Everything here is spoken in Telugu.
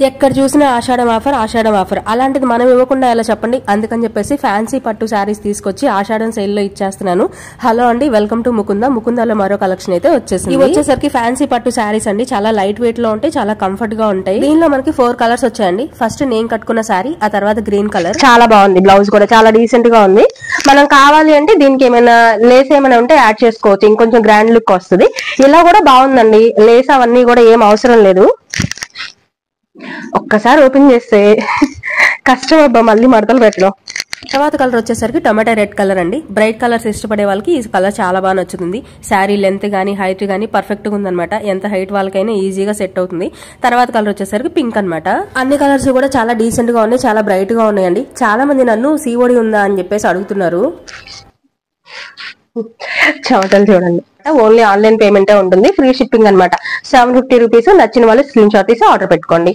ఎక్కడ చూసినా ఆషాఢం ఆఫర్ అలాంటిది మనం ఇవ్వకుండా ఎలా చెప్పండి. అందుకని చెప్పేసి ఫ్యాన్సీ పట్టు శారీస్ తీసుకొచ్చి ఆషాఢం సేల్ లో ఇచ్చేస్తున్నాను. హలో అండి, వెల్కమ్ టు ముకుందాలో మరో కలెక్షన్ అయితే వచ్చేసింది. ఇవి వచ్చేసరికి ఫ్యాన్సీ పట్టు శారీస్ అండి. చాలా లైట్ వెయిట్ లో ఉంటాయి, చాలా కంఫర్ట్ గా ఉంటాయి. దీనిలో మనకి 4 కలర్స్ వచ్చాయండి. ఫస్ట్ నేను కట్టుకున్న శారీ, ఆ తర్వాత గ్రీన్ కలర్ చాలా బాగుంది. బ్లౌజ్ కూడా చాలా డీసెంట్ గా ఉంది. మనం కావాలి అంటే దీనికి ఏమైనా లేస్ ఏమైనా ఉంటే యాడ్ చేసుకోవచ్చు, ఇంకొంచెం గ్రాండ్ లుక్ వస్తుంది. ఇలా కూడా బాగుందండి. లేస్ అవన్నీ కూడా ఏం అవసరం లేదు. ఒక్కసారి ఓపెన్ చేస్తే కష్టం అబ్బా మళ్ళీ మడతలు పెట్టడం. తర్వాత కలర్ వచ్చేసరికి టొమాటో రెడ్ కలర్ అండి. బ్రైట్ కలర్స్ ఇష్టపడే వాళ్ళకి ఈ కలర్ చాలా బాగా నచ్చుతుంది. శారీ లెంత్ గానీ హైట్ గానీ పర్ఫెక్ట్ గా ఉందన్నమాట. ఎంత హైట్ వాళ్ళకైనా ఈజీగా సెట్ అవుతుంది. తర్వాత కలర్ వచ్చేసరికి పింక్ అనమాట. అన్ని కలర్స్ కూడా చాలా డీసెంట్ గా ఉన్నాయి, చాలా బ్రైట్ గా ఉన్నాయండి. చాలా మంది నన్ను సిఓడి ఉందా అని చెప్పేసి అడుగుతున్నారు. చవటలు చూడండి, ఓన్లీ ఆన్లైన్ పేమెంటే ఉంటుంది. ఫ్రీ షిప్పింగ్ అనమాట. 750 రూపీస్. నచ్చిన వాళ్ళు స్క్రీన్ షాట్ తీసి ఆర్డర్ పెట్టుకోండి.